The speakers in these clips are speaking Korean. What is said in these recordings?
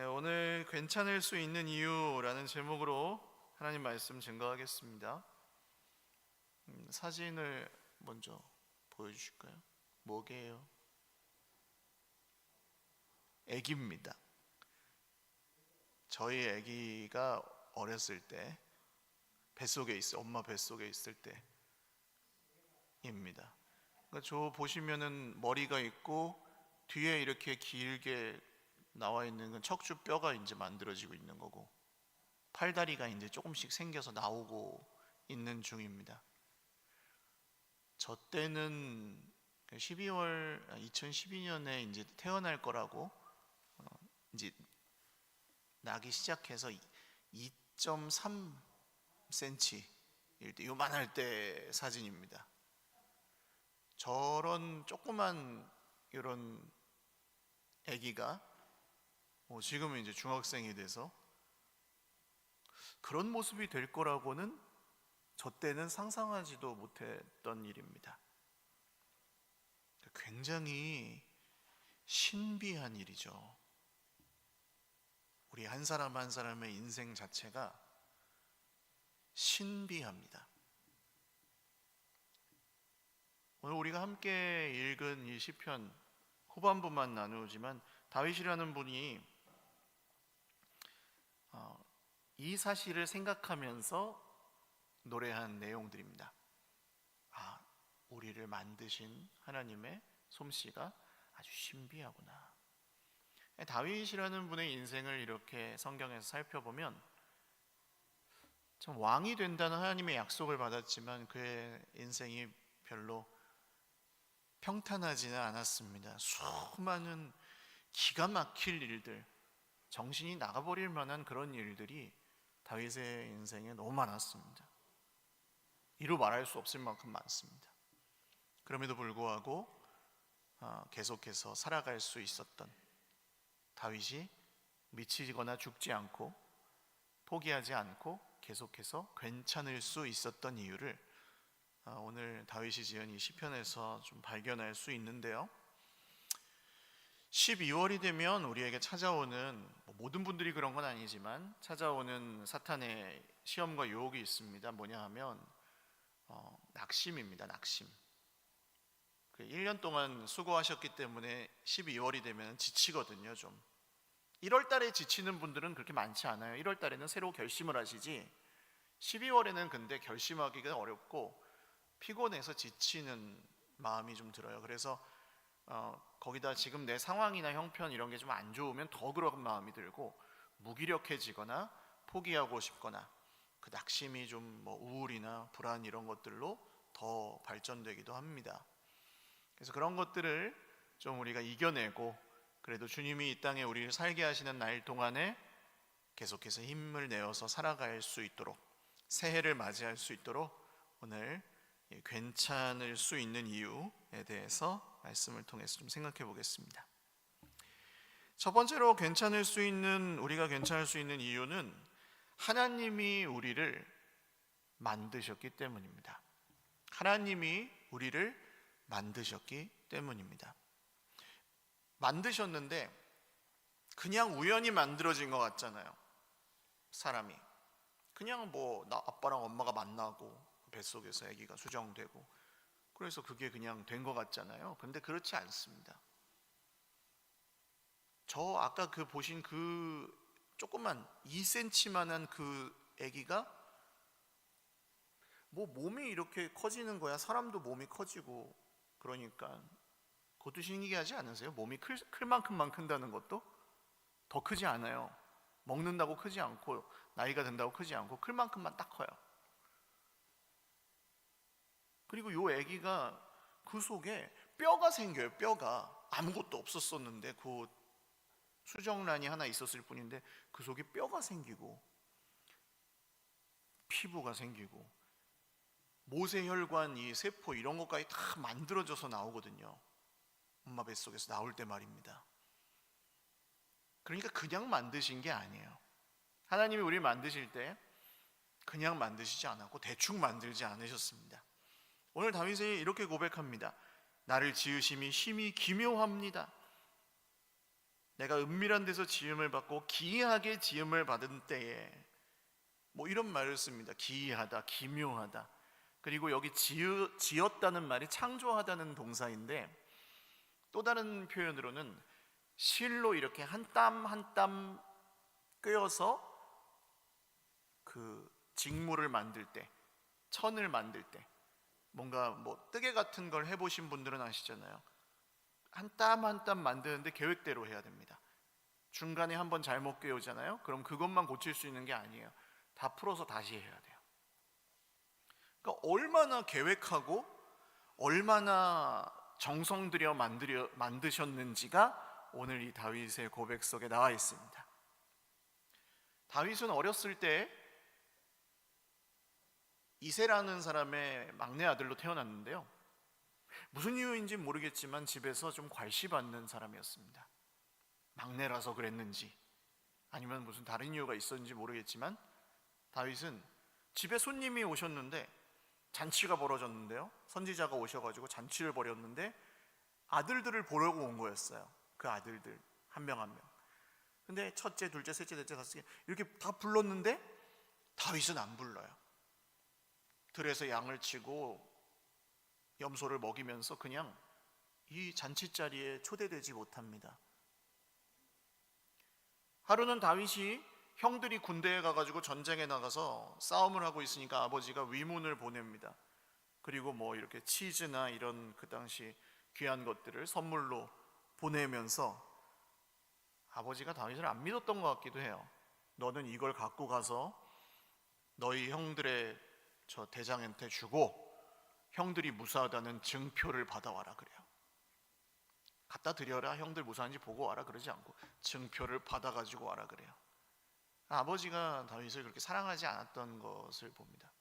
네, 오늘 괜찮을 수 있는 이유라는 제목으로 하나님 말씀 증거하겠습니다. 사진을 먼저 보여주실까요? 뭐게요? 아기입니다. 저희 아기가 어렸을 때 뱃속에 엄마 뱃속에 있을 때입니다. 그러니까 저 보시면은 머리가 있고 뒤에 이렇게 길게 나와 있는 건 척추 뼈가 이제 만들어지고 있는 거고, 팔다리가 이제 조금씩 생겨서 나오고 있는 중입니다. 저 때는 2012년에 이제 태어날 거라고 이제 나기 시작해서 2.3cm일 때, 요만할 때 사진입니다. 저런 조그만 이런 아기가 지금은 이제 중학생이 돼서 그런 모습이 될 거라고는 저 때는 상상하지도 못했던 일입니다. 굉장히 신비한 일이죠. 우리 한 사람 한 사람의 인생 자체가 신비합니다. 오늘 우리가 함께 읽은 이 시편 후반부만 나누지만 다윗이라는 분이 이 사실을 생각하면서 노래한 내용들입니다. 우리를 만드신 하나님의 솜씨가 아주 신비하구나. 다윗이라는 분의 인생을 이렇게 성경에서 살펴보면 참 왕이 된다는 하나님의 약속을 받았지만 그의 인생이 별로 평탄하지는 않았습니다. 수많은 기가 막힐 일들, 정신이 나가버릴 만한 그런 일들이 다윗의 인생에 너무 많았습니다. 이루 말할 수 없을 만큼 많습니다. 그럼에도 불구하고 계속해서 살아갈 수 있었던 다윗이 미치거나 죽지 않고 포기하지 않고 계속해서 괜찮을 수 있었던 이유를 오늘 다윗이 지은 이 시편에서 좀 발견할 수 있는데요. 12월이 되면 우리에게 찾아오는, 모든 분들이 그런 건 아니지만 찾아오는 사탄의 시험과 유혹이 있습니다. 뭐냐 하면 낙심입니다. 낙심. 1년 동안 수고하셨기 때문에 12월이 되면 지치거든요. 좀 1월 달에 지치는 분들은 그렇게 많지 않아요. 1월 달에는 새로 결심을 하시지 12월에는 근데 결심하기가 어렵고 피곤해서 지치는 마음이 좀 들어요. 그래서 거기다 지금 내 상황이나 형편 이런 게 좀 안 좋으면 더 그런 마음이 들고 무기력해지거나 포기하고 싶거나 그 낙심이 좀 우울이나 불안 이런 것들로 더 발전되기도 합니다. 그래서 그런 것들을 좀 우리가 이겨내고 그래도 주님이 이 땅에 우리를 살게 하시는 날 동안에 계속해서 힘을 내어서 살아갈 수 있도록, 새해를 맞이할 수 있도록 오늘 괜찮을 수 있는 이유에 대해서 말씀을 통해서 좀 생각해 보겠습니다. 첫 번째로 우리가 괜찮을 수 있는 이유는 하나님이 우리를 만드셨기 때문입니다. 하나님이 우리를 만드셨기 때문입니다. 만드셨는데 그냥 우연히 만들어진 것 같잖아요. 사람이 그냥 나 아빠랑 엄마가 만나고 뱃속에서 아기가 수정되고 그래서 그게 그냥 된 것 같잖아요. 근데 그렇지 않습니다. 저 아까 보신 조그만 2cm만한 그 아기가 몸이 이렇게 커지는 거야. 사람도 몸이 커지고 그러니까 그것도 신기하지 않으세요? 몸이 클 만큼만 큰다는 것도 더 크지 않아요. 먹는다고 크지 않고 나이가 든다고 크지 않고 클 만큼만 딱 커요. 그리고 요 아기가 그 속에 뼈가 생겨요. 뼈가 아무것도 없었었는데 그 수정란이 하나 있었을 뿐인데 그 속에 뼈가 생기고 피부가 생기고 모세혈관, 이 세포 이런 것까지 다 만들어져서 나오거든요. 엄마 뱃속에서 나올 때 말입니다. 그러니까 그냥 만드신 게 아니에요. 하나님이 우리를 만드실 때 그냥 만드시지 않았고 대충 만들지 않으셨습니다. 오늘 다윗이 이렇게 고백합니다. 나를 지으심이 심히 기묘합니다. 내가 은밀한 데서 지음을 받고 기이하게 지음을 받은 때에, 뭐 이런 말을 씁니다. 기이하다, 기묘하다. 그리고 여기 지었다는 말이 창조하다는 동사인데, 또 다른 표현으로는 실로 이렇게 한 땀 한 땀 꿰어서 그 직물을 만들 때, 천을 만들 때, 뭔가 뭐 뜨개 같은 걸 해보신 분들은 아시잖아요. 한 땀 한 땀 만드는데 계획대로 해야 됩니다. 중간에 한번 잘못 꿰오잖아요. 그럼 그것만 고칠 수 있는 게 아니에요. 다 풀어서 다시 해야 돼요. 그러니까 얼마나 계획하고 얼마나 정성 들여 만드셨는지가 오늘 이 다윗의 고백 속에 나와 있습니다. 다윗은 어렸을 때 이새라는 사람의 막내 아들로 태어났는데요, 무슨 이유인지 모르겠지만 집에서 좀 괄시받는 사람이었습니다. 막내라서 그랬는지 아니면 무슨 다른 이유가 있었는지 모르겠지만, 다윗은 집에 손님이 오셨는데 잔치가 벌어졌는데요, 선지자가 오셔가지고 잔치를 벌였는데 아들들을 보려고 온 거였어요. 그 아들들 한 명 한 명. 근데 첫째, 둘째, 셋째, 넷째, 다섯째 이렇게 다 불렀는데 다윗은 안 불러요. 들에서 양을 치고 염소를 먹이면서 그냥 이 잔치 자리에 초대되지 못합니다. 하루는 다윗이 형들이 군대에 가가지고 전쟁에 나가서 싸움을 하고 있으니까 아버지가 위문을 보냅니다. 그리고 뭐 이렇게 치즈나 이런 그 당시 귀한 것들을 선물로 보내면서 아버지가 다윗을 안 믿었던 것 같기도 해요. 너는 이걸 갖고 가서 너희 형들의 저 대장한테 주고 형들이 무사하다는 증표를 받아와라 그래요. 갖다 드려라, 형들 무사한지 보고 와라 그러지 않고 증표를 받아가지고 와라 그래요. 아버지가 다윗을 그렇게 사랑하지 않았던 것을 봅니다.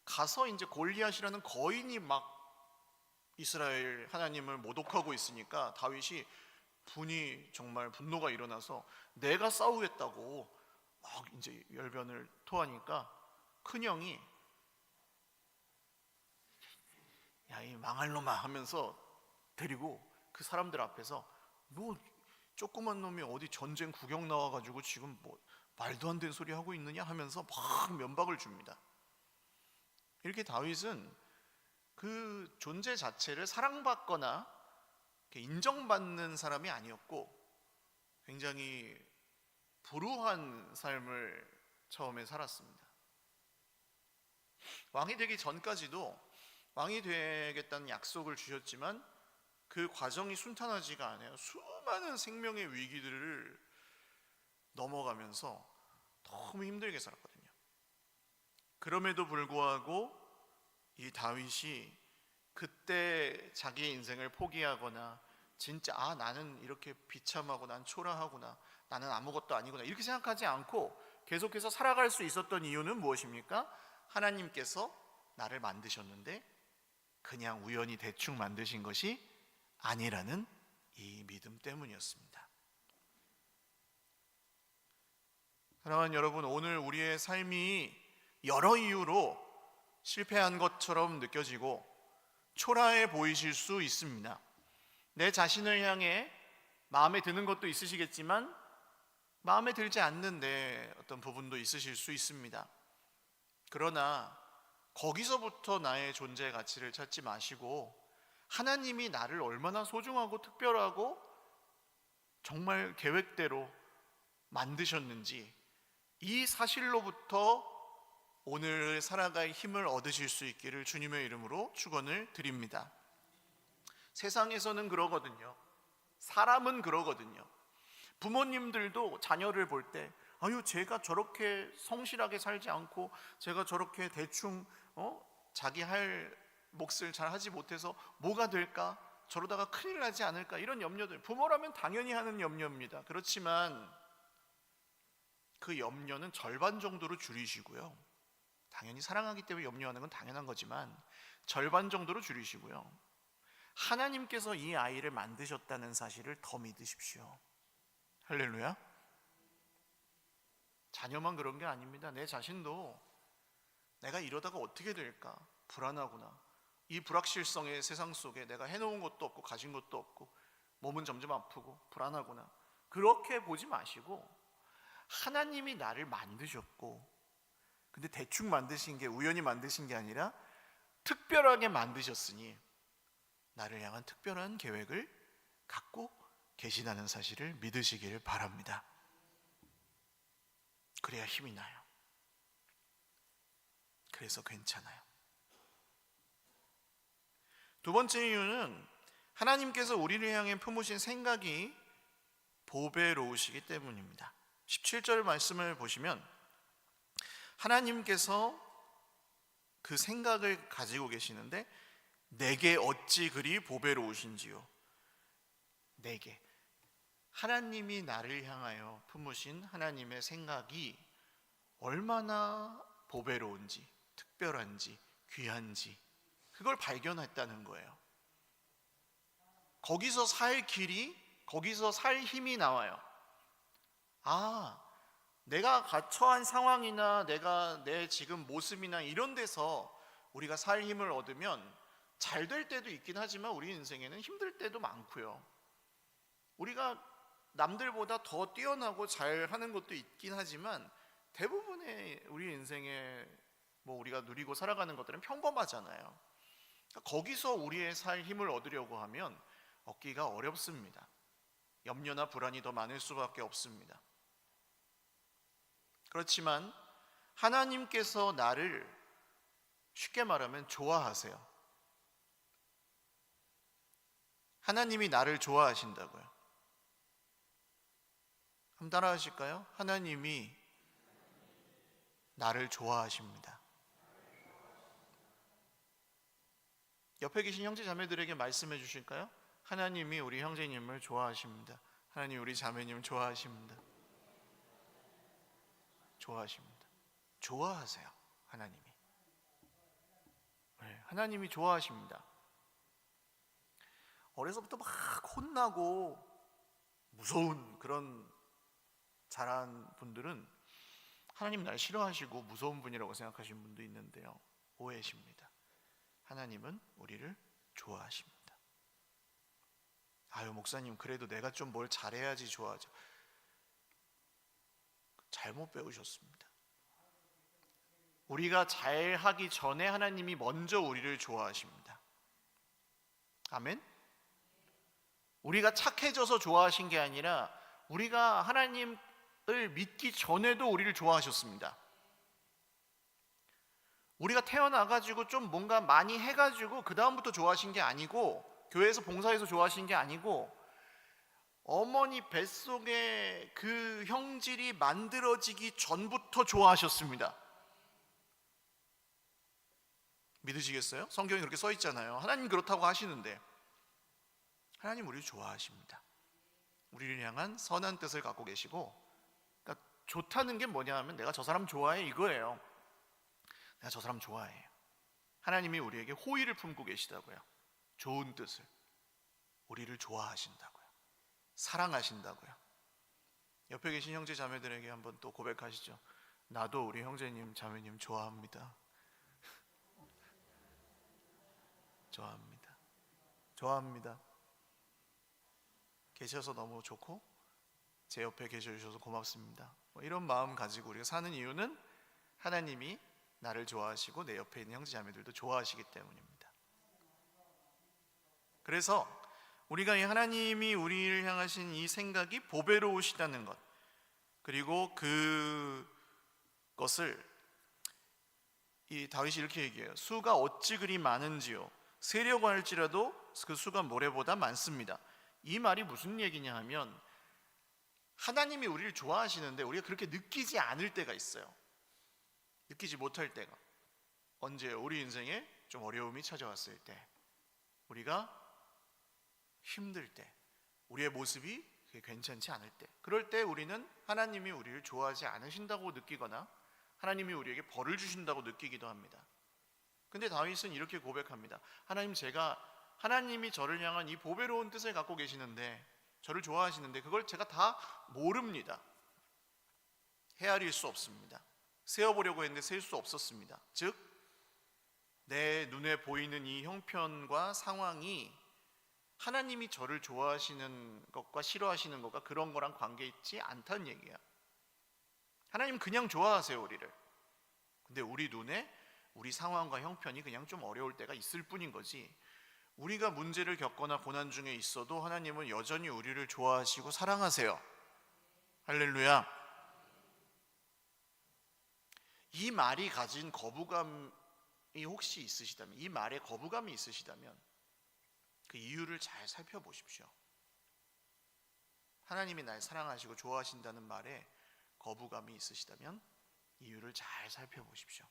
가서 이제 골리앗이라는 거인이 막 이스라엘 하나님을 모독하고 있으니까 다윗이 정말 분노가 일어나서 내가 싸우겠다고 막 이제 열변을 토하니까 큰형이 야, 이 망할 놈아 하면서 데리고 그 사람들 앞에서 너 조그만 놈이 어디 전쟁 구경 나와가지고 지금 뭐 말도 안 되는 소리 하고 있느냐 하면서 막 면박을 줍니다. 이렇게 다윗은 그 존재 자체를 사랑받거나 인정받는 사람이 아니었고 굉장히 불우한 삶을 처음에 살았습니다. 왕이 되기 전까지도 왕이 되겠다는 약속을 주셨지만 그 과정이 순탄하지가 않아요. 수많은 생명의 위기들을 넘어가면서 너무 힘들게 살았거든요. 그럼에도 불구하고 이 다윗이 그때 자기의 인생을 포기하거나 진짜 나는 이렇게 비참하고 난 초라하구나, 나는 아무것도 아니구나 이렇게 생각하지 않고 계속해서 살아갈 수 있었던 이유는 무엇입니까? 하나님께서 나를 만드셨는데 그냥 우연히 대충 만드신 것이 아니라는 이 믿음 때문이었습니다. 사랑하는 여러분, 오늘 우리의 삶이 여러 이유로 실패한 것처럼 느껴지고 초라해 보이실 수 있습니다. 내 자신을 향해 마음에 드는 것도 있으시겠지만 마음에 들지 않는 내 어떤 부분도 있으실 수 있습니다. 그러나 거기서부터 나의 존재 가치를 찾지 마시고 하나님이 나를 얼마나 소중하고 특별하고 정말 계획대로 만드셨는지 이 사실로부터 오늘 살아갈 힘을 얻으실 수 있기를 주님의 이름으로 축원을 드립니다. 세상에서는 그러거든요. 사람은 그러거든요. 부모님들도 자녀를 볼 때 제가 저렇게 성실하게 살지 않고 제가 저렇게 대충 자기 할 몫을 잘 하지 못해서 뭐가 될까? 저러다가 큰일 나지 않을까? 이런 염려들, 부모라면 당연히 하는 염려입니다. 그렇지만 그 염려는 절반 정도로 줄이시고요, 당연히 사랑하기 때문에 염려하는 건 당연한 거지만 절반 정도로 줄이시고요, 하나님께서 이 아이를 만드셨다는 사실을 더 믿으십시오. 할렐루야. 자녀만 그런 게 아닙니다. 내 자신도 내가 이러다가 어떻게 될까 불안하구나, 이 불확실성의 세상 속에 내가 해놓은 것도 없고 가진 것도 없고 몸은 점점 아프고 불안하구나. 그렇게 보지 마시고 하나님이 나를 만드셨고, 근데 대충 만드신 게, 우연히 만드신 게 아니라 특별하게 만드셨으니 나를 향한 특별한 계획을 갖고 계시다는 사실을 믿으시기를 바랍니다. 그래야 힘이 나요. 그래서 괜찮아요. 두 번째 이유는 하나님께서 우리를 향해 품으신 생각이 보배로우시기 때문입니다. 17절 말씀을 보시면 하나님께서 그 생각을 가지고 계시는데, 내게 어찌 그리 보배로우신지요. 내게, 하나님이 나를 향하여 품으신 하나님의 생각이 얼마나 보배로운지, 특별한지, 귀한지, 그걸 발견했다는 거예요. 거기서 살 길이, 거기서 살 힘이 나와요. 아, 내가 처한 상황이나 내 지금 모습이나 이런 데서 우리가 살 힘을 얻으면 잘 될 때도 있긴 하지만 우리 인생에는 힘들 때도 많고요. 우리가 남들보다 더 뛰어나고 잘하는 것도 있긴 하지만 대부분의 우리 인생에 우리가 누리고 살아가는 것들은 평범하잖아요. 거기서 우리의 살 힘을 얻으려고 하면 얻기가 어렵습니다. 염려나 불안이 더 많을 수밖에 없습니다. 그렇지만 하나님께서 나를 쉽게 말하면 좋아하세요. 하나님이 나를 좋아하신다고요. 한번 따라 하실까요? 하나님이 나를 좋아하십니다. 옆에 계신 형제 자매들에게 말씀해 주실까요? 하나님이 우리 형제님을 좋아하십니다. 하나님 우리 자매님 좋아하십니다. 좋아하십니다. 좋아하세요. 하나님이. 네, 하나님이 좋아하십니다. 어려서부터 막 혼나고 무서운 그런 자란 분들은 하나님 날 싫어하시고 무서운 분이라고 생각하시는 분도 있는데요, 오해십니다. 하나님은 우리를 좋아하십니다. 아유 목사님, 그래도 내가 좀 뭘 잘해야지 좋아하죠. 잘못 배우셨습니다. 우리가 잘하기 전에 하나님이 먼저 우리를 좋아하십니다. 아멘? 우리가 착해져서 좋아하신 게 아니라 우리가 하나님을 믿기 전에도 우리를 좋아하셨습니다. 우리가 태어나가지고 좀 뭔가 많이 해가지고 그 다음부터 좋아하신 게 아니고, 교회에서 봉사해서 좋아하신 게 아니고, 어머니 뱃속에 그 형질이 만들어지기 전부터 좋아하셨습니다. 믿으시겠어요? 성경에 그렇게 써 있잖아요. 하나님 그렇다고 하시는데 하나님 우리를 좋아하십니다. 우리를 향한 선한 뜻을 갖고 계시고, 그러니까 좋다는 게 뭐냐 하면 내가 저 사람 좋아해 이거예요. 내가 저 사람 좋아해요. 하나님이 우리에게 호의를 품고 계시다고요. 좋은 뜻을, 우리를 좋아하신다고요. 사랑하신다고요. 옆에 계신 형제 자매들에게 한번 또 고백하시죠. 나도 우리 형제님 자매님 좋아합니다. 좋아합니다. 좋아합니다. 계셔서 너무 좋고 제 옆에 계셔주셔서 고맙습니다. 이런 마음 가지고 우리가 사는 이유는 하나님이 나를 좋아하시고 내 옆에 있는 형제 자매들도 좋아하시기 때문입니다. 그래서 우리가 이 하나님이 우리를 향하신 이 생각이 보배로우시다는 것, 그리고 그것을 이 다윗이 이렇게 얘기해요. 수가 어찌 그리 많은지요, 세려고 할지라도 그 수가 모래보다 많습니다. 이 말이 무슨 얘기냐 하면 하나님이 우리를 좋아하시는데 우리가 그렇게 느끼지 않을 때가 있어요. 느끼지 못할 때가 언제요? 우리 인생에 좀 어려움이 찾아왔을 때, 우리가 힘들 때, 우리의 모습이 괜찮지 않을 때, 그럴 때 우리는 하나님이 우리를 좋아하지 않으신다고 느끼거나 하나님이 우리에게 벌을 주신다고 느끼기도 합니다. 근데 다윗은 이렇게 고백합니다. 하나님이 저를 향한 이 보배로운 뜻을 갖고 계시는데, 저를 좋아하시는데 그걸 제가 다 모릅니다. 헤아릴 수 없습니다. 세어보려고 했는데 셀 수 없었습니다. 즉 내 눈에 보이는 이 형편과 상황이 하나님이 저를 좋아하시는 것과 싫어하시는 것과 그런 거랑 관계 있지 않다는 얘기야. 하나님 그냥 좋아하세요, 우리를. 근데 우리 눈에 우리 상황과 형편이 그냥 좀 어려울 때가 있을 뿐인 거지, 우리가 문제를 겪거나 고난 중에 있어도 하나님은 여전히 우리를 좋아하시고 사랑하세요. 할렐루야. 이 말이 가진 거부감이 혹시 있으시다면, 이 말에 거부감이 있으시다면 그 이유를 잘 살펴보십시오. 하나님이 날 사랑하시고 좋아하신다는 말에 거부감이 있으시다면 이유를 잘 살펴보십시오.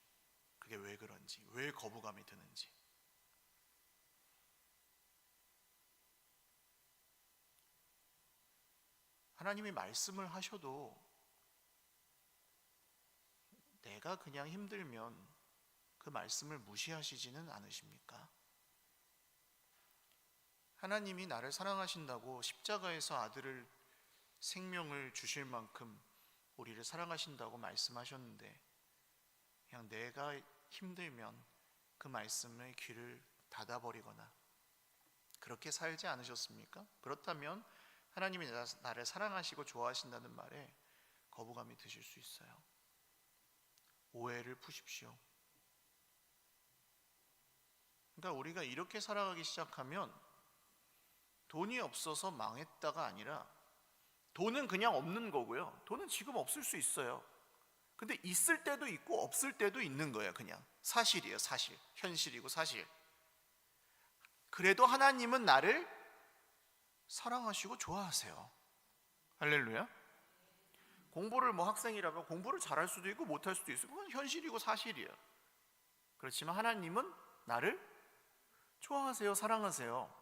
그게 왜 그런지, 왜 거부감이 드는지. 하나님이 말씀을 하셔도 내가 그냥 힘들면 그 말씀을 무시하시지는 않으십니까? 하나님이 나를 사랑하신다고 십자가에서 아들을, 생명을 주실 만큼 우리를 사랑하신다고 말씀하셨는데 그냥 내가 힘들면 그 말씀에 귀를 닫아버리거나 그렇게 살지 않으셨습니까? 그렇다면 하나님이 나를 사랑하시고 좋아하신다는 말에 거부감이 드실 수 있어요. 오해를 푸십시오. 그러니까 우리가 이렇게 살아가기 시작하면 돈이 없어서 망했다가 아니라, 돈은 그냥 없는 거고요. 돈은 지금 없을 수 있어요. 근데 있을 때도 있고 없을 때도 있는 거예요. 그냥 사실이에요. 사실, 현실이고 사실. 그래도 하나님은 나를 사랑하시고 좋아하세요. 할렐루야. 공부를 학생이라면 공부를 잘할 수도 있고 못할 수도 있어요. 그건 현실이고 사실이에요. 그렇지만 하나님은 나를 좋아하세요. 사랑하세요.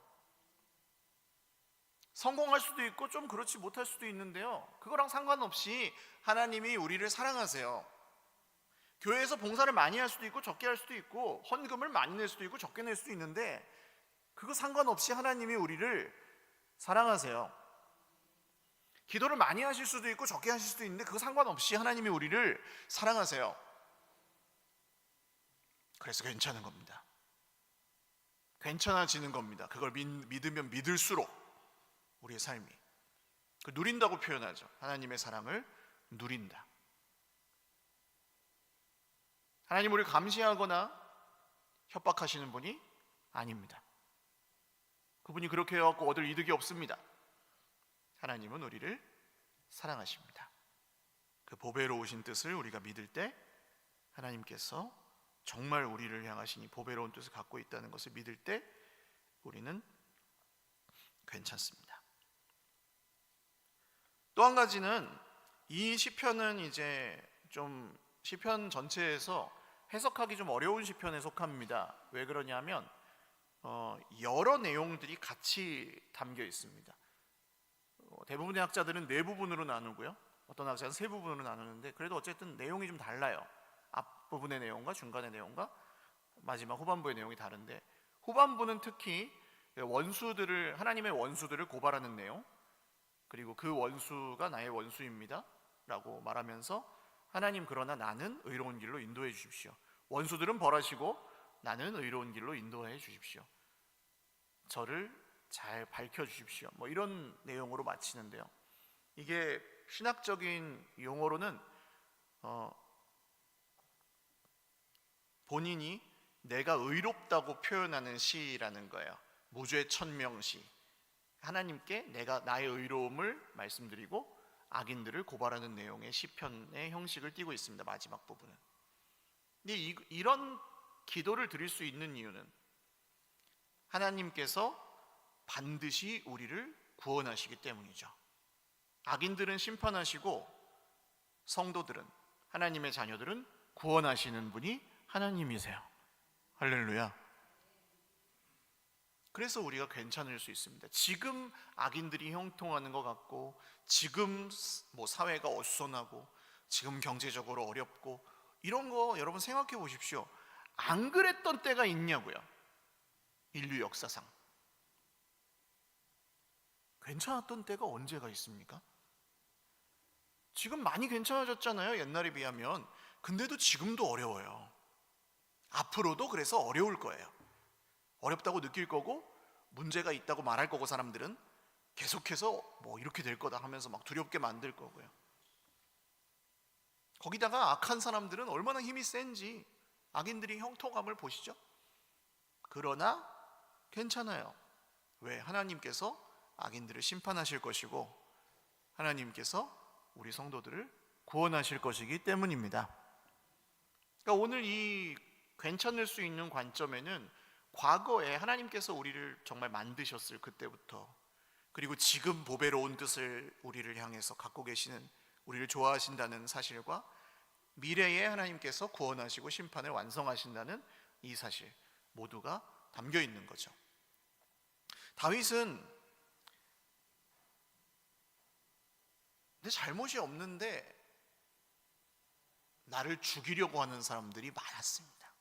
성공할 수도 있고 좀 그렇지 못할 수도 있는데요, 그거랑 상관없이 하나님이 우리를 사랑하세요. 교회에서 봉사를 많이 할 수도 있고 적게 할 수도 있고, 헌금을 많이 낼 수도 있고 적게 낼 수도 있는데, 그거 상관없이 하나님이 우리를 사랑하세요. 기도를 많이 하실 수도 있고 적게 하실 수도 있는데 그거 상관없이 하나님이 우리를 사랑하세요. 그래서 괜찮은 겁니다. 괜찮아지는 겁니다. 그걸 믿으면 믿을수록 우리의 삶이, 그 누린다고 표현하죠. 하나님의 사랑을 누린다. 하나님 우리를 감시하거나 협박하시는 분이 아닙니다. 그분이 그렇게 해갖고 얻을 이득이 없습니다. 하나님은 우리를 사랑하십니다. 그 보배로우신 뜻을 우리가 믿을 때 하나님께서 정말 우리를 향하신 이 보배로운 뜻을 갖고 있다는 것을 믿을 때 우리는 괜찮습니다. 또 한 가지는, 이 시편은 이제 좀 시편 전체에서 해석하기 좀 어려운 시편에 속합니다. 왜 그러냐면 여러 내용들이 같이 담겨 있습니다. 대부분의 학자들은 네 부분으로 나누고요, 어떤 학자는 세 부분으로 나누는데, 그래도 어쨌든 내용이 좀 달라요. 앞부분의 내용과 중간의 내용과 마지막 후반부의 내용이 다른데, 후반부는 특히 원수들을, 하나님의 원수들을 고발하는 내용, 그리고 그 원수가 나의 원수입니다 라고 말하면서, 하나님 그러나 나는 의로운 길로 인도해 주십시오. 원수들은 벌하시고 나는 의로운 길로 인도해 주십시오. 저를 잘 밝혀 주십시오. 이런 내용으로 마치는데요, 이게 신학적인 용어로는 본인이 내가 의롭다고 표현하는 시라는 거예요. 무죄 천명시. 하나님께 내가 나의 의로움을 말씀드리고 악인들을 고발하는 내용의 시편의 형식을 띠고 있습니다. 마지막 부분은. 근데 이런 기도를 드릴 수 있는 이유는 하나님께서 반드시 우리를 구원하시기 때문이죠. 악인들은 심판하시고 성도들은, 하나님의 자녀들은 구원하시는 분이 하나님이세요. 할렐루야. 그래서 우리가 괜찮을 수 있습니다. 지금 악인들이 형통하는 것 같고, 지금 사회가 어수선하고, 지금 경제적으로 어렵고, 이런 거 여러분 생각해 보십시오. 안 그랬던 때가 있냐고요. 인류 역사상 괜찮았던 때가 언제가 있습니까? 지금 많이 괜찮아졌잖아요, 옛날에 비하면. 근데도 지금도 어려워요. 앞으로도 그래서 어려울 거예요. 어렵다고 느낄 거고, 문제가 있다고 말할 거고, 사람들은 계속해서 뭐 이렇게 될 거다 하면서 막 두렵게 만들 거고요. 거기다가 악한 사람들은 얼마나 힘이 센지 악인들이 형통함을 보시죠. 그러나 괜찮아요. 왜? 하나님께서 악인들을 심판하실 것이고 하나님께서 우리 성도들을 구원하실 것이기 때문입니다. 그러니까 오늘 이 괜찮을 수 있는 관점에는 과거에 하나님께서 우리를 정말 만드셨을 그때부터, 그리고 지금 보배로운 뜻을 우리를 향해서 갖고 계시는, 우리를 좋아하신다는 사실과 미래에 하나님께서 구원하시고 심판을 완성하신다는 이 사실 모두가 담겨 있는 거죠. 다윗은 내 잘못이 없는데 나를 죽이려고 하는 사람들이 많았습니다.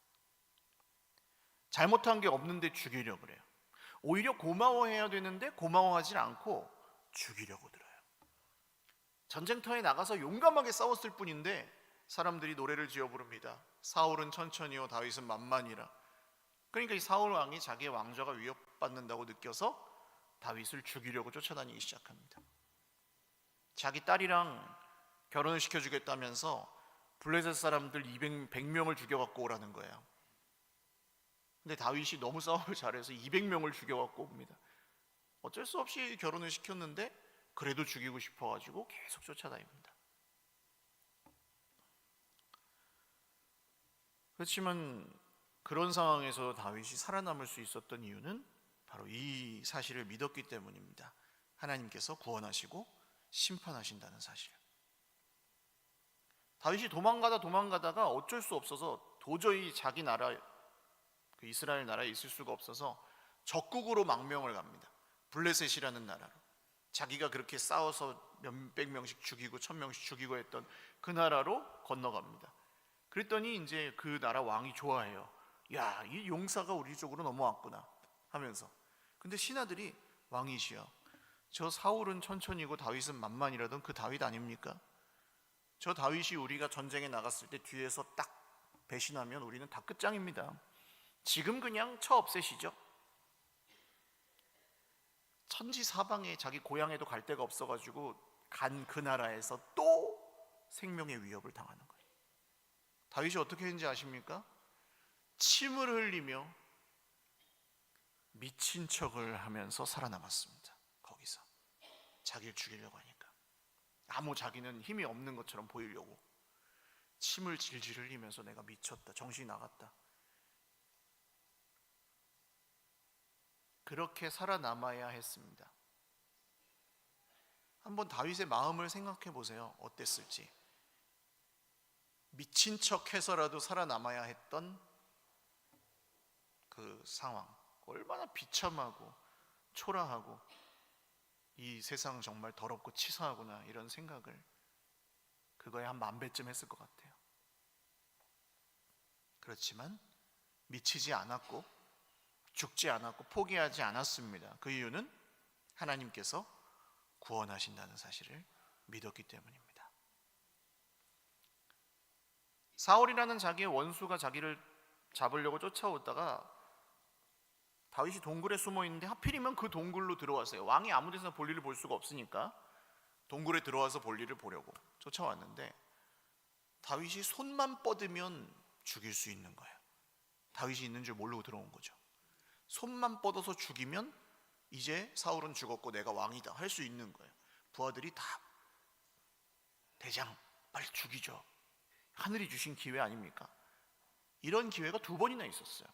잘못한 게 없는데 죽이려고 그래요. 오히려 고마워해야 되는데 고마워하지 않고 죽이려고 들어요. 전쟁터에 나가서 용감하게 싸웠을 뿐인데 사람들이 노래를 지어 부릅니다. 사울은 천천히요 다윗은 만만이라. 그러니까 이 사울 왕이 자기의 왕좌가 위협받는다고 느껴서 다윗을 죽이려고 쫓아다니기 시작합니다. 자기 딸이랑 결혼을 시켜주겠다면서 블레셋 사람들 100명을 죽여갖고 오라는 거예요. 근데 다윗이 너무 싸움을 잘해서 200명을 죽여갖고 옵니다. 어쩔 수 없이 결혼을 시켰는데 그래도 죽이고 싶어가지고 계속 쫓아다닙니다. 그렇지만 그런 상황에서 다윗이 살아남을 수 있었던 이유는 바로 이 사실을 믿었기 때문입니다. 하나님께서 구원하시고 심판하신다는 사실. 다윗이 도망가다가 어쩔 수 없어서 도저히 자기 나라, 그 이스라엘 나라에 있을 수가 없어서 적국으로 망명을 갑니다. 블레셋이라는 나라로. 자기가 그렇게 싸워서 몇백 명씩 죽이고 1000명씩 죽이고 했던 그 나라로 건너갑니다. 그랬더니 이제 그 나라 왕이 좋아해요. 야, 이 용사가 우리 쪽으로 넘어왔구나 하면서. 근데 신하들이 왕이시여, 저 사울은 천천히고 다윗은 만만이라던 그 다윗 아닙니까? 저 다윗이 우리가 전쟁에 나갔을 때 뒤에서 딱 배신하면 우리는 다 끝장입니다. 지금 그냥 쳐 없애시죠. 천지사방에 자기 고향에도 갈 데가 없어가지고 간 그 나라에서 또 생명의 위협을 당하는 거예요. 다윗이 어떻게 했는지 아십니까? 침을 흘리며 미친 척을 하면서 살아남았습니다. 거기서 자기를 죽이려고 하니까 아무 자기는 힘이 없는 것처럼 보이려고 침을 질질 흘리면서 내가 미쳤다, 정신이 나갔다, 그렇게 살아남아야 했습니다. 한번 다윗의 마음을 생각해 보세요. 어땠을지. 미친 척 해서라도 살아남아야 했던 그 상황, 얼마나 비참하고 초라하고 이 세상 정말 더럽고 치사하구나, 이런 생각을 그거에 한 10,000배쯤 했을 것 같아요. 그렇지만 미치지 않았고 죽지 않았고 포기하지 않았습니다. 그 이유는 하나님께서 구원하신다는 사실을 믿었기 때문입니다. 사울이라는 자기의 원수가 자기를 잡으려고 쫓아오다가 다윗이 동굴에 숨어 있는데 하필이면 그 동굴로 들어왔어요. 왕이 아무 데서나 볼일을 볼 수가 없으니까 동굴에 들어와서 볼일을 보려고 쫓아왔는데 다윗이 손만 뻗으면 죽일 수 있는 거예요. 다윗이 있는 줄 모르고 들어온 거죠. 손만 뻗어서 죽이면 이제 사울은 죽었고 내가 왕이다 할 수 있는 거예요. 부하들이 다 대장 빨리 죽이죠. 하늘이 주신 기회 아닙니까? 이런 기회가 2번이나 있었어요.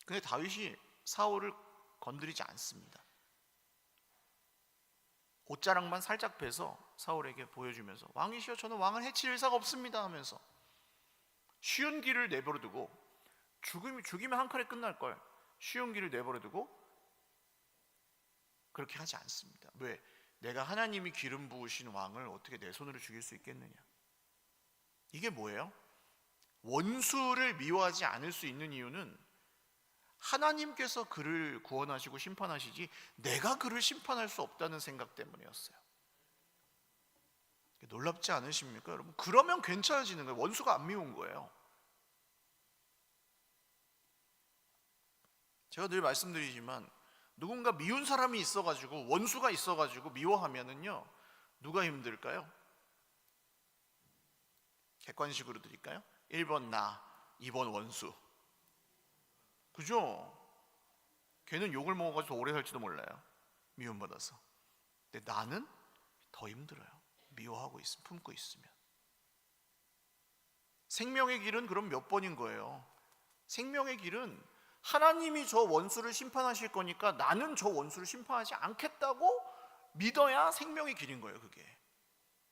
근데 다윗이 사울을 건드리지 않습니다. 옷자락만 살짝 빼서 사울에게 보여주면서 왕이시여 저는 왕을 해칠 의사가 없습니다 하면서 쉬운 길을 내버려두고, 죽이면 한 칼에 끝날 걸 쉬운 길을 내버려두고 그렇게 하지 않습니다. 왜? 내가 하나님이 기름 부으신 왕을 어떻게 내 손으로 죽일 수 있겠느냐. 이게 뭐예요? 원수를 미워하지 않을 수 있는 이유는 하나님께서 그를 구원하시고 심판하시지 내가 그를 심판할 수 없다는 생각 때문이었어요. 놀랍지 않으십니까 여러분? 그러면 괜찮아지는 거예요. 원수가 안 미운 거예요. 제가 늘 말씀드리지만 누군가 미운 사람이 있어가지고 원수가 있어가지고 미워하면은요 누가 힘들까요? 객관식으로 드릴까요? 1번 나, 2번 원수. 그죠? 걔는 욕을 먹어가지고 오래 살지도 몰라요. 미움받아서. 근데 나는 더 힘들어요. 미워하고 있으면, 품고 있으면. 생명의 길은 그럼 몇 번인 거예요? 생명의 길은 하나님이 저 원수를 심판하실 거니까 나는 저 원수를 심판하지 않겠다고 믿어야 생명의 길인 거예요, 그게.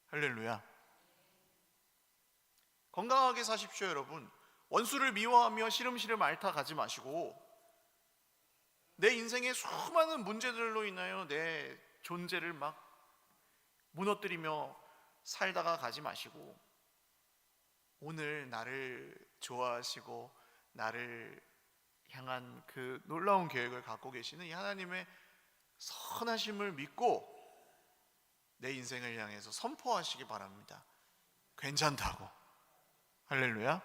할렐루야. 건강하게 사십시오, 여러분. 원수를 미워하며 시름시름 앓다 가지 마시고 내 인생의 수많은 문제들로 인하여 내 존재를 막 무너뜨리며 살다가 가지 마시고 오늘 나를 좋아하시고 나를 향한 그 놀라운 계획을 갖고 계시는 이 하나님의 선하심을 믿고 내 인생을 향해서 선포하시기 바랍니다. 괜찮다고. 할렐루야.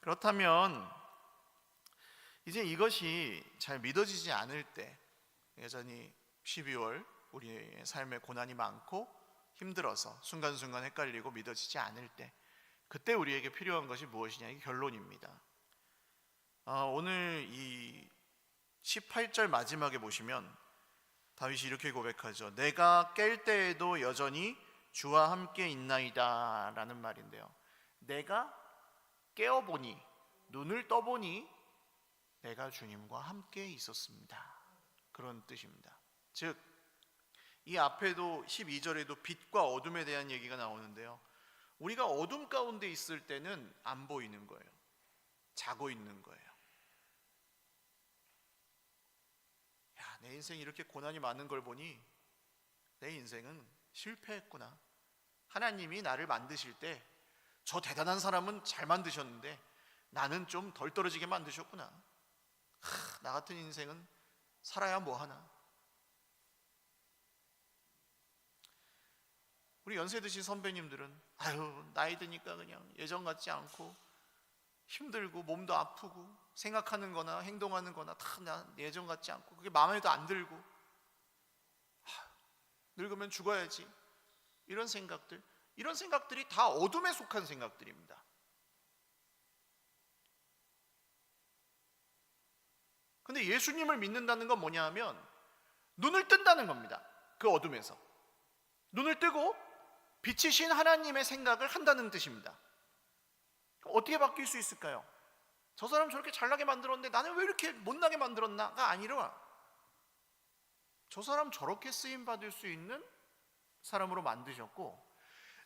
그렇다면 이제 이것이 잘 믿어지지 않을 때, 여전히 12월 우리의 삶에 고난이 많고 힘들어서 순간순간 헷갈리고 믿어지지 않을 때, 그때 우리에게 필요한 것이 무엇이냐, 이게 결론입니다. 오늘 이 18절 마지막에 보시면 다윗이 이렇게 고백하죠. 내가 깰 때에도 여전히 주와 함께 있나이다 라는 말인데요, 내가 깨어보니, 눈을 떠보니 내가 주님과 함께 있었습니다, 그런 뜻입니다. 즉 이 앞에도 12절에도 빛과 어둠에 대한 얘기가 나오는데요, 우리가 어둠 가운데 있을 때는 안 보이는 거예요. 자고 있는 거예요. 야, 내 인생이 이렇게 고난이 많은 걸 보니 내 인생은 실패했구나. 하나님이 나를 만드실 때 저 대단한 사람은 잘 만드셨는데 나는 좀 덜 떨어지게 만드셨구나. 나 같은 인생은 살아야 뭐하나. 우리 연세 드신 선배님들은 아유, 나이 드니까 그냥 예전 같지 않고 힘들고 몸도 아프고 생각하는 거나 행동하는 거나 다 예전 같지 않고 그게 마음에도 안 들고 늙으면 죽어야지, 이런 생각들이 다 어둠에 속한 생각들입니다. 근데 예수님을 믿는다는 건 뭐냐 하면 눈을 뜬다는 겁니다. 그 어둠에서 눈을 뜨고 빛이신 하나님의 생각을 한다는 뜻입니다. 어떻게 바뀔 수 있을까요? 저 사람 저렇게 잘나게 만들었는데 나는 왜 이렇게 못나게 만들었나가 아니라 저 사람 저렇게 쓰임받을 수 있는 사람으로 만드셨고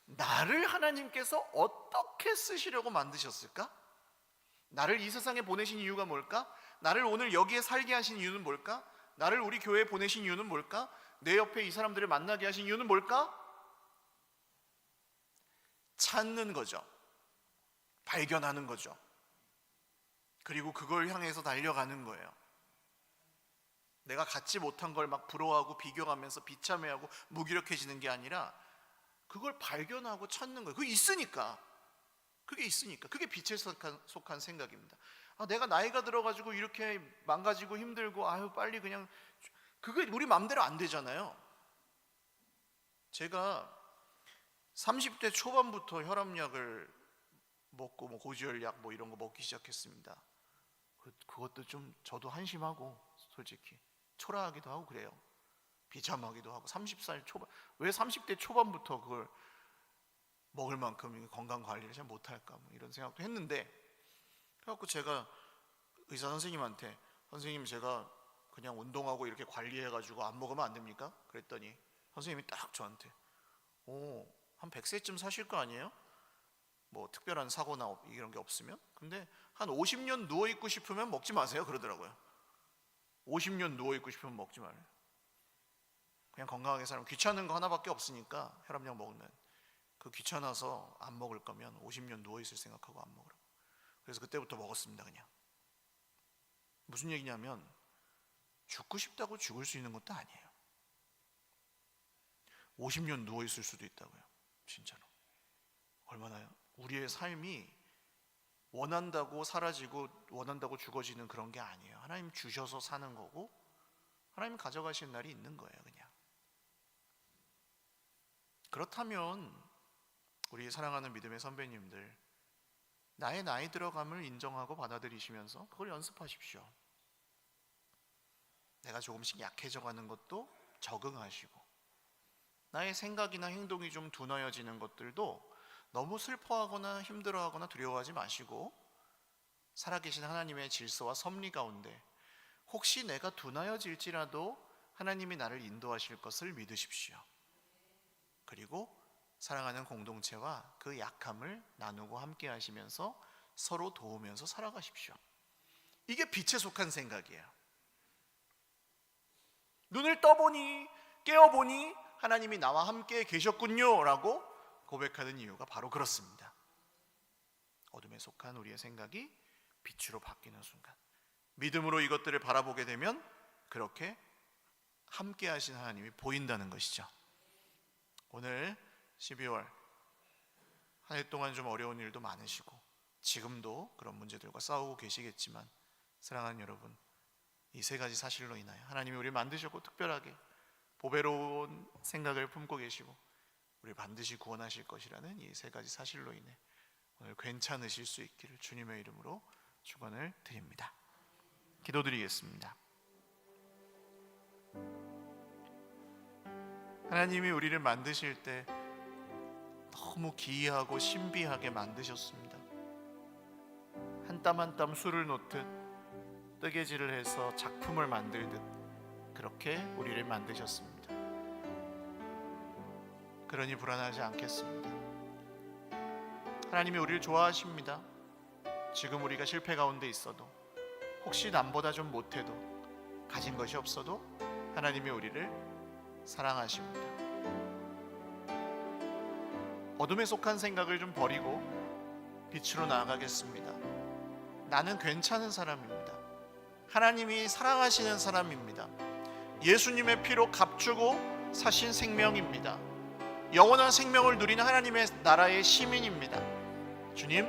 나를 하나님께서 어떻게 쓰시려고 만드셨을까? 나를 이 세상에 보내신 이유가 뭘까? 나를 오늘 여기에 살게 하신 이유는 뭘까? 나를 우리 교회에 보내신 이유는 뭘까? 내 옆에 이 사람들을 만나게 하신 이유는 뭘까? 찾는 거죠. 발견하는 거죠. 그리고 그걸 향해서 달려가는 거예요. 내가 갖지 못한 걸 막 부러워하고 비교하면서 비참해하고 무기력해지는 게 아니라 그걸 발견하고 찾는 거예요. 그게 있으니까. 그게 빛에 속한 생각입니다. 내가 나이가 들어가지고 이렇게 망가지고 힘들고 아유 빨리 그냥, 그게 우리 마음대로 안 되잖아요. 제가 30대 초반부터 혈압약을 먹고 고지혈약 이런 거 먹기 시작했습니다. 그것도 좀 저도 한심하고 솔직히 초라하기도 하고 그래요. 비참하기도 하고 30살 초반, 왜 30대 초반부터 그걸 먹을 만큼 건강 관리를 잘 못할까 이런 생각도 했는데, 그래갖고 제가 의사 선생님한테 선생님 제가 그냥 운동하고 이렇게 관리해가지고 안 먹으면 안 됩니까? 그랬더니 선생님이 딱 저한테 한 100세쯤 사실 거 아니에요? 특별한 사고나 이런 게 없으면? 근데 한 50년 누워있고 싶으면 먹지 마세요 그러더라고요. 50년 누워있고 싶으면 먹지 말아요. 그냥 건강하게 살면, 귀찮은 거 하나밖에 없으니까 혈압약 먹으면, 그 귀찮아서 안 먹을 거면 50년 누워있을 생각하고 안 먹으라고. 그래서 그때부터 먹었습니다. 그냥. 무슨 얘기냐면 죽고 싶다고 죽을 수 있는 것도 아니에요. 50년 누워있을 수도 있다고요. 진짜로. 얼마나요? 우리의 삶이 원한다고 사라지고 원한다고 죽어지는 그런 게 아니에요. 하나님 주셔서 사는 거고 하나님 가져가시는 날이 있는 거예요. 그냥. 그렇다면 우리 사랑하는 믿음의 선배님들, 나의 나이 들어감을 인정하고 받아들이시면서 그걸 연습하십시오. 내가 조금씩 약해져 가는 것도 적응하시고, 나의 생각이나 행동이 좀 둔하여지는 것들도 너무 슬퍼하거나 힘들어하거나 두려워하지 마시고, 살아계신 하나님의 질서와 섭리 가운데 혹시 내가 둔하여질지라도 하나님이 나를 인도하실 것을 믿으십시오. 그리고 사랑하는 공동체와 그 약함을 나누고 함께 하시면서 서로 도우면서 살아가십시오. 이게 빛에 속한 생각이에요. 눈을 떠보니 깨어보니 하나님이 나와 함께 계셨군요 라고 고백하는 이유가 바로 그렇습니다. 어둠에 속한 우리의 생각이 빛으로 바뀌는 순간, 믿음으로 이것들을 바라보게 되면 그렇게 함께 하신 하나님이 보인다는 것이죠. 오늘 12월 한 해 동안 좀 어려운 일도 많으시고 지금도 그런 문제들과 싸우고 계시겠지만, 사랑하는 여러분, 이 세 가지 사실로 인하여 하나님이 우리를 만드셨고 특별하게 보배로운 생각을 품고 계시고 우리를 반드시 구원하실 것이라는 이 세 가지 사실로 인해 오늘 괜찮으실 수 있기를 주님의 이름으로 축원을 드립니다. 기도드리겠습니다. 하나님이 우리를 만드실 때 너무 기이하고 신비하게 만드셨습니다. 한 땀 한 땀 수를 놓듯 뜨개질을 해서 작품을 만들듯 그렇게 우리를 만드셨습니다. 그러니 불안하지 않겠습니다. 하나님이 우리를 좋아하십니다. 지금 우리가 실패 가운데 있어도, 혹시 남보다 좀 못해도, 가진 것이 없어도 하나님이 우리를 사랑하십니다. 어둠에 속한 생각을 좀 버리고 빛으로 나아가겠습니다. 나는 괜찮은 사람입니다. 하나님이 사랑하시는 사람입니다. 예수님의 피로 값주고 사신 생명입니다. 영원한 생명을 누리는 하나님의 나라의 시민입니다. 주님,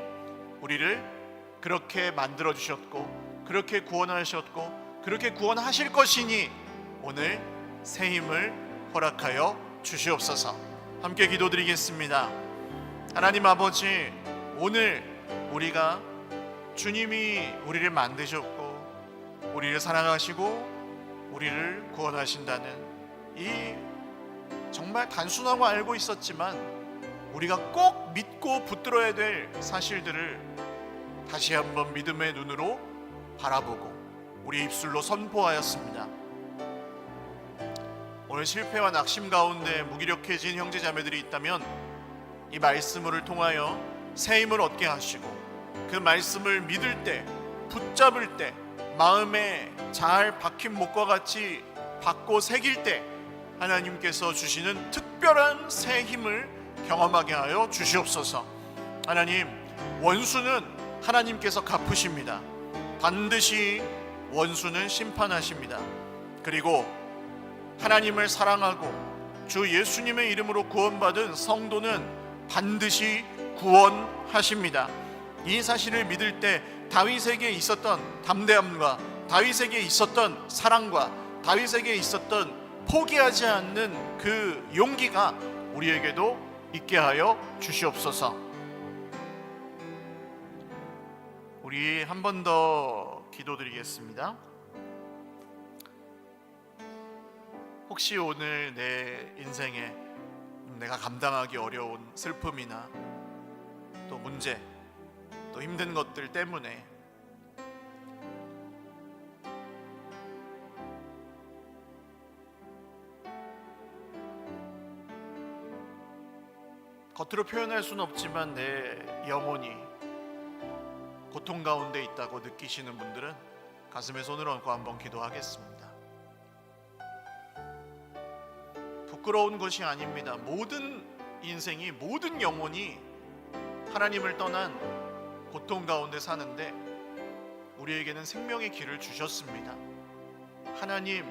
우리를 그렇게 만들어 주셨고 그렇게 구원하셨고 그렇게 구원하실 것이니 오늘 새 힘을 허락하여 주시옵소서. 함께 기도드리겠습니다. 하나님 아버지, 오늘 우리가 주님이 우리를 만드셨고 우리를 사랑하시고 우리를 구원하신다는 이 정말 단순하고 알고 있었지만 우리가 꼭 믿고 붙들어야 될 사실들을 다시 한번 믿음의 눈으로 바라보고 우리 입술로 선포하였습니다. 오늘 실패와 낙심 가운데 무기력해진 형제자매들이 있다면 이 말씀을 통하여 새 힘을 얻게 하시고 그 말씀을 믿을 때, 붙잡을 때 마음에 잘 박힌 목과 같이 박고 새길 때 하나님께서 주시는 특별한 새 힘을 경험하게 하여 주시옵소서. 하나님, 원수는 하나님께서 갚으십니다. 반드시 원수는 심판하십니다. 그리고 하나님을 사랑하고 주 예수님의 이름으로 구원받은 성도는 반드시 구원하십니다. 이 사실을 믿을 때 다윗에게 있었던 담대함과 다윗에게 있었던 사랑과 다윗에게 있었던 포기하지 않는 그 용기가 우리에게도 있게 하여 주시옵소서. 우리 한 번 더 기도드리겠습니다. 혹시 오늘 내 인생에 내가 감당하기 어려운 슬픔이나 또 문제, 또 힘든 것들 때문에 겉으로 표현할 수는 없지만 내 영혼이 고통 가운데 있다고 느끼시는 분들은 가슴에 손을 얹고 한번 기도하겠습니다. 부끄러운 것이 아닙니다. 모든 인생이, 모든 영혼이 하나님을 떠난 고통 가운데 사는데 우리에게는 생명의 길을 주셨습니다. 하나님,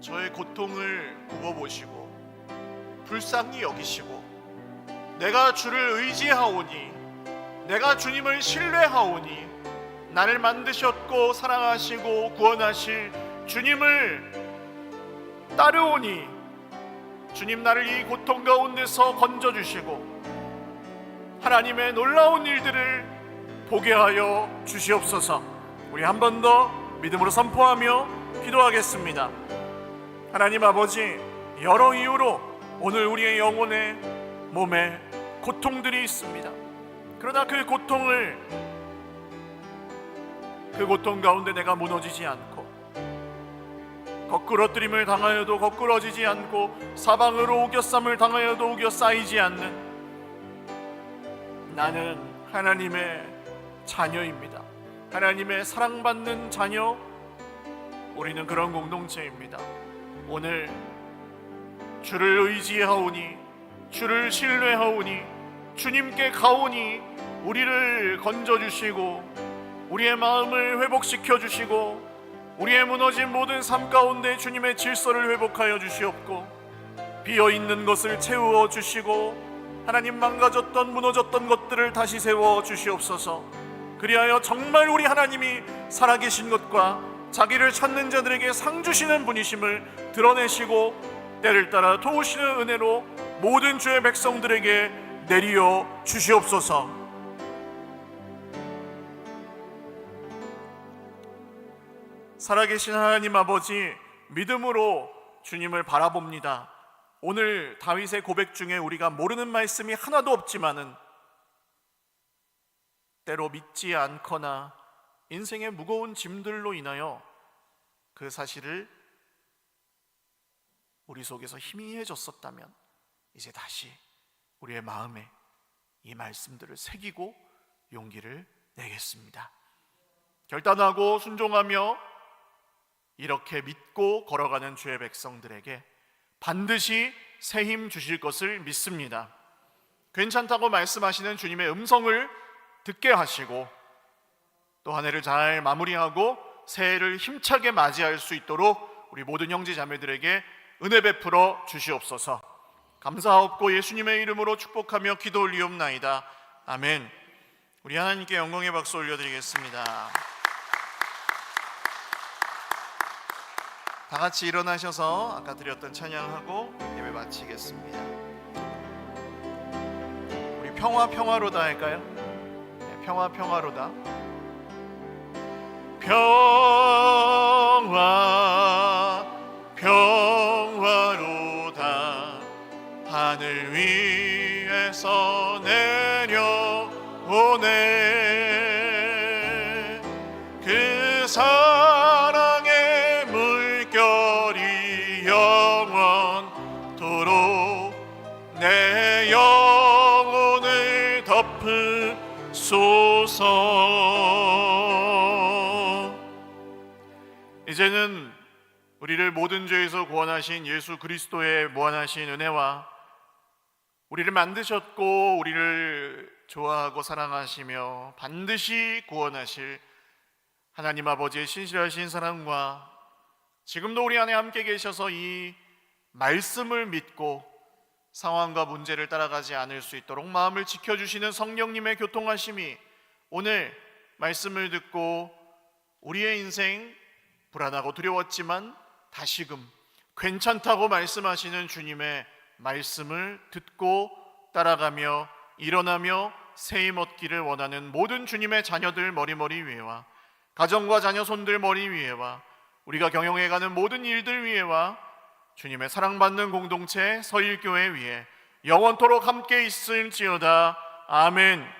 저의 고통을 굽어보시고 불쌍히 여기시고 내가 주를 의지하오니 내가 주님을 신뢰하오니 나를 만드셨고 사랑하시고 구원하실 주님을 따르오니 주님 나를 이 고통 가운데서 건져주시고 하나님의 놀라운 일들을 보게 하여 주시옵소서. 우리 한 번 더 믿음으로 선포하며 기도하겠습니다. 하나님 아버지, 여러 이유로 오늘 우리의 영혼에 몸에 고통들이 있습니다. 그러나 그 고통 가운데 내가 무너지지 않고 거꾸러뜨림을 당하여도 거꾸러지지 않고 사방으로 우겨쌈을 당하여도 우겨싸이지 않는 나는 하나님의 자녀입니다. 하나님의 사랑받는 자녀, 우리는 그런 공동체입니다. 오늘 주를 의지하오니 주를 신뢰하오니 주님께 가오니 우리를 건져주시고 우리의 마음을 회복시켜 주시고 우리의 무너진 모든 삶 가운데 주님의 질서를 회복하여 주시옵고 비어있는 것을 채워 주시고 하나님 망가졌던 무너졌던 것들을 다시 세워 주시옵소서. 그리하여 정말 우리 하나님이 살아계신 것과 자기를 찾는 자들에게 상 주시는 분이심을 드러내시고 때를 따라 도우시는 은혜로 모든 주의 백성들에게 내리어 주시옵소서. 살아계신 하나님 아버지, 믿음으로 주님을 바라봅니다. 오늘 다윗의 고백 중에 우리가 모르는 말씀이 하나도 없지만은 때로 믿지 않거나 인생의 무거운 짐들로 인하여 그 사실을 우리 속에서 희미해졌었다면 이제 다시 우리의 마음에 이 말씀들을 새기고 용기를 내겠습니다. 결단하고 순종하며 이렇게 믿고 걸어가는 주의 백성들에게 반드시 새 힘 주실 것을 믿습니다. 괜찮다고 말씀하시는 주님의 음성을 듣게 하시고 또 한 해를 잘 마무리하고 새해를 힘차게 맞이할 수 있도록 우리 모든 형제 자매들에게 은혜 베풀어 주시옵소서. 감사하옵고 예수님의 이름으로 축복하며 기도 올리옵나이다. 아멘. 우리 하나님께 영광의 박수 올려드리겠습니다. 다 같이 일어나셔서 아까 드렸던 찬양하고 예배 마치겠습니다. 우리 평화로다 할까요? 네, 평화로다. 평화로다. 하늘 위에서 내려오네. 그 사랑의 물결이 영원토록 내 영혼을 덮으소서. 이제는 우리를 모든 죄에서 구원하신 예수 그리스도의 무한하신 은혜와 우리를 만드셨고 우리를 좋아하고 사랑하시며 반드시 구원하실 하나님 아버지의 신실하신 사랑과 지금도 우리 안에 함께 계셔서 이 말씀을 믿고 상황과 문제를 따라가지 않을 수 있도록 마음을 지켜주시는 성령님의 교통하심이 오늘 말씀을 듣고 우리의 인생 불안하고 두려웠지만 다시금 괜찮다고 말씀하시는 주님의 말씀을 듣고 따라가며 일어나며 새힘 얻기를 원하는 모든 주님의 자녀들 머리 위에와 가정과 자녀 손들 머리 위에와 우리가 경영해가는 모든 일들 위에와 주님의 사랑받는 공동체 서일교회 위에 영원토록 함께 있을지어다. 아멘.